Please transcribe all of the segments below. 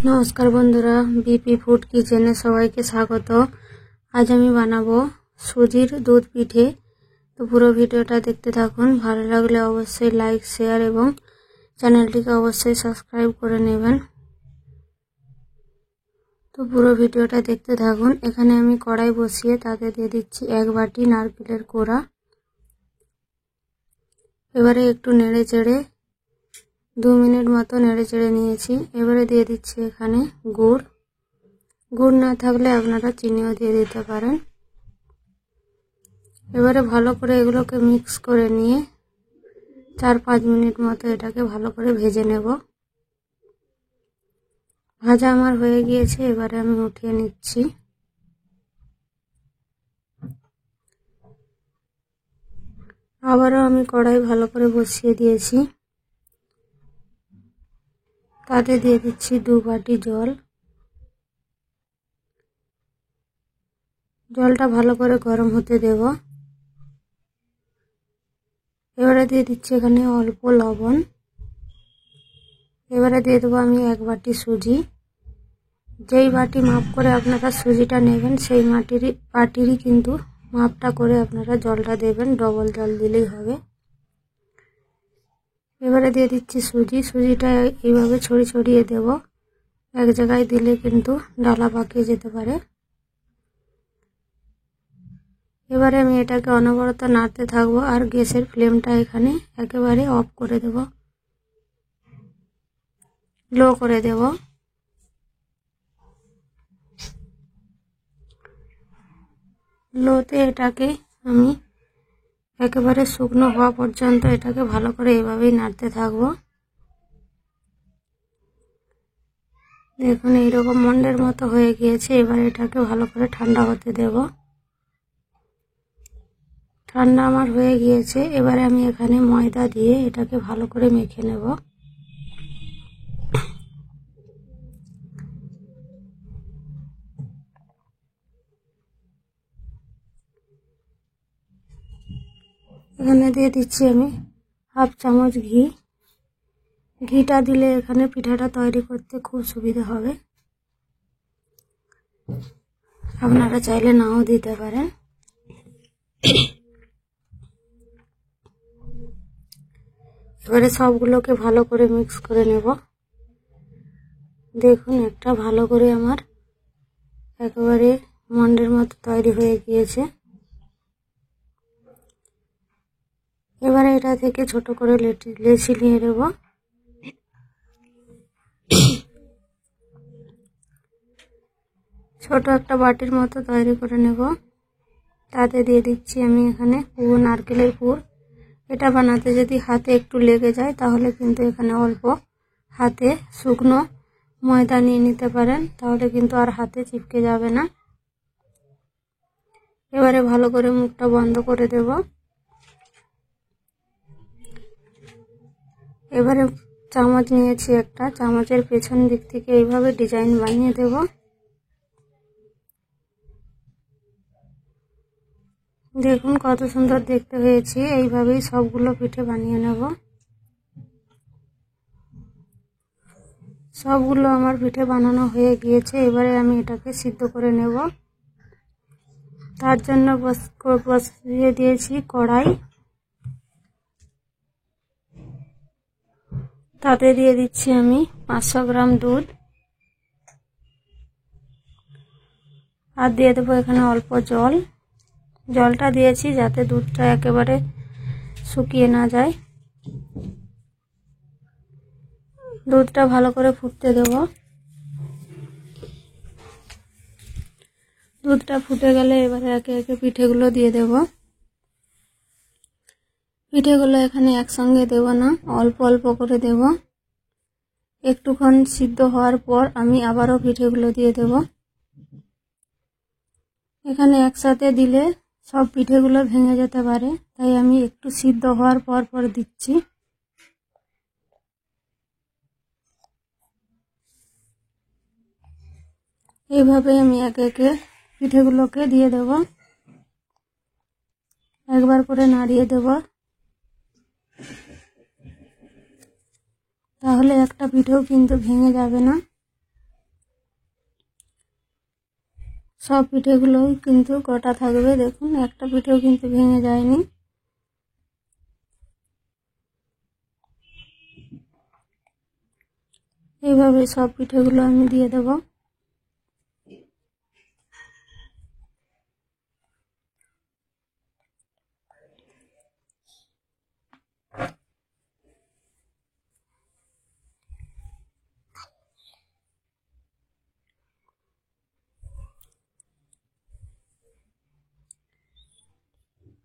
नमस्कार बंधुरा BP food किचेने सबाइके स्वागत। आज आमी बानाबो सुजिर दूध पिठे। तो पुरो भिडियोटा देखते थाकुन। भालो लागले अवश्य लाइक शेयर एवं चैनलटिके अवश्य सबस्क्राइब करे नेबेन। तो पुरो भिडियोटा देखते थाकुन। एखाने आमी कड़ाई बसिए ताते दिए दिচ্ছি 1 बाटी नारकेलेर कोड़ा। एबारे एकटू नेड़े चेड़े 2 मिनट मतो नेड़े चेड़े निয়েছি। এবারে দিয়ে দিচ্ছি এখানে গুড়। গুড় না থাকলে আপনারা চিনিও দিয়ে দিতে পারেন। এবারে ভালো করে এগুলোকে মিক্স করে নিয়ে 4-5 মিনিট মতো এটাকে ভালো করে ভেজে নেব। ভাজা আমার হয়ে গিয়েছে, এবারে আমি উঠিয়ে নিচ্ছি। আবারও আমি কড়াই ভালো করে বসিয়ে দিয়েছি। তাতে দিয়ে দিচ্ছি 2 বাটি জল। জলটা ভালো করে গরম হতে দেব। এবারে দিয়ে দিচ্ছি এখানে অল্প লবণ। এবারে দিয়ে দেবো আমি 1 বাটি সুজি। যেই বাটি মাপ করে আপনারা সুজিটা নেবেন সেই বাটিরই কিন্তু মাপটা করে আপনারা জলটা দেবেন, ডবল জল দিলেই হবে। এবারে দিয়ে দিচ্ছি সুজিটা এইভাবে ছড়িয়ে দেব। এক জায়গায় দিলে কিন্তু ডালা পাকিয়ে যেতে পারে। এবারে আমি এটাকে অনবরত নাড়তে থাকবো আর গ্যাসের ফ্লেমটা এখানে একেবারে অফ করে দেব, লো করে দেব। লোতে এটাকে আমি একেবারে শুকনো হওয়া পর্যন্ত এটাকে ভালো করে এইভাবেই নাড়তে থাকবো। দেখুন এইরকম মন্ডের মতো হয়ে গিয়েছে। এবার এটাকে ভালো করে ঠান্ডা হতে দেব। ঠান্ডা আমার হয়ে গিয়েছে। এবারে আমি এখানে ময়দা দিয়ে এটাকে ভালো করে মেখে নেব। এখানে দিয়ে দিচ্ছি আমি হাফ চামচ ঘি। ঘিটা দিলে এখানে পিঠাটা তৈরি করতে খুব সুবিধা হবে। আপনারা চাইলে নাও দিতে পারেন। এবারে সবগুলোকে ভালো করে মিক্স করে নেব। দেখুন একটা ভালো করে আমার একেবারে মন্ডের মতো তৈরি হয়ে গিয়েছে। এবারে এটা থেকে ছোট করে লেচি নিয়ে নেব। ছোট একটা বাটির মতো তৈরি করে নেব। তাতে দিয়ে দিচ্ছি আমি এখানে নারকেলের পুর। এটা বানাতে যদি হাতে একটু লেগে যায় তাহলে কিন্তু এখানে অল্প হাতে শুকনো ময়দা নিয়ে নিতে পারেন, তাহলে কিন্তু আর হাতে চিপকে যাবে না। এবারে ভালো করে মুখটা বন্ধ করে দেব। এবারে চামচ নিয়েছি একটা, চামচের পেছন দিক থেকে এইভাবে ডিজাইন বানিয়ে দেব। দেখুন কত সুন্দর দেখতে হয়েছে। এইভাবেই সবগুলো পিঠে বানিয়ে নেব। সবগুলো আমার পিঠে বানানো হয়ে গিয়েছে। এবারে আমি এটাকে সিদ্ধ করে নেব। তার জন্য বসিয়ে দিয়েছি কড়াই। তাতে দিয়ে দিচ্ছি আমি 500 গ্রাম দুধ আর দিয়ে দেবো এখানে অল্প জল। জলটা দিয়েছি যাতে দুধটা একেবারে শুকিয়ে না যায়। দুধটা ভালো করে ফুটতে দেব। দুধটা ফুটে গেলে এবারে একে একে পিঠেগুলো দিয়ে দেব। পিঠেগুলো এখানে একসঙ্গে দেব না, অল্প অল্প করে দেব। একটুক্ষণ সিদ্ধ হওয়ার পর আমি আবারও পিঠেগুলো দিয়ে দেব। এখানে একসাথে দিলে সব পিঠেগুলো ভেঙে যেতে পারে, তাই আমি একটু সিদ্ধ হওয়ার পর দিচ্ছি। এইভাবে আমি একে একে পিঠেগুলোকে দিয়ে দেব। একবার করে নাড়িয়ে দেব, তাহলে একটা পিঠেও কিন্তু ভেঙে যাবে না। সব পিঠেগুলোই কিন্তু গোটা থাকবে। দেখুন একটা পিঠেও কিন্তু ভেঙে যায়নি। এইভাবে সব পিঠেগুলো আমি দিয়ে দেব।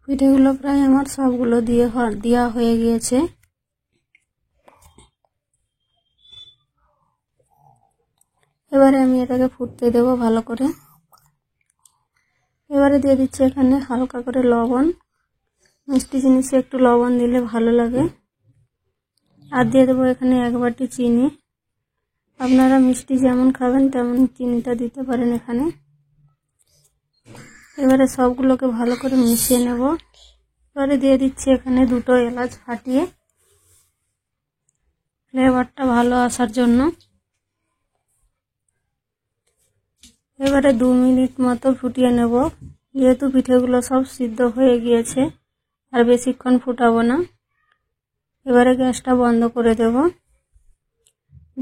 পিঠেগুলো প্রায় আমার সবগুলো দেওয়া হয়ে গিয়েছে। এবারে আমি এটাকে ফুটতে দেব ভালো করে। এবারে দিয়ে দিচ্ছি এখানে হালকা করে লবণ। মিষ্টি জিনিসে একটু লবণ দিলে ভালো লাগে। আর দিয়ে দেবো এখানে 1 বাটি চিনি। আপনারা মিষ্টি যেমন খাবেন তেমন চিনিটা দিতে পারেন এখানে। এবারে সবগুলোকে ভালো করে মিশিয়ে নেব। এবারে দিয়ে দিচ্ছি এখানে 2টো এলাচ ফাটিয়ে, ফ্লেভারটা ভালো আসার জন্য। এবারে 2 মিনিট মতো ফুটিয়ে নেব। যেহেতু পিঠেগুলো সব সিদ্ধ হয়ে গিয়েছে আর বেশিক্ষণ ফুটাবো না। এবারে গ্যাসটা বন্ধ করে দেব।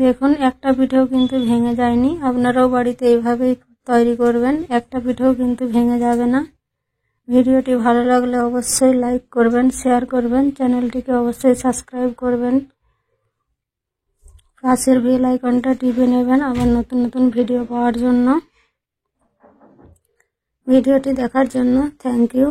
দেখুন একটা পিঠেও কিন্তু ভেঙে যায়নি। আপনারাও বাড়িতে এইভাবেই তৈরি করবেন, একটা পিঠেও কিন্তু ভেঙে যাবে না। ভিডিওটি ভালো লাগলে অবশ্যই লাইক করবেন, শেয়ার করবেন, চ্যানেলটিকে অবশ্যই সাবস্ক্রাইব করবেন। পাশের বেল আইকনটা টিপে নেবেন আবার নতুন নতুন ভিডিও পাওয়ার জন্য। ভিডিওটি দেখার জন্য থ্যাংক ইউ।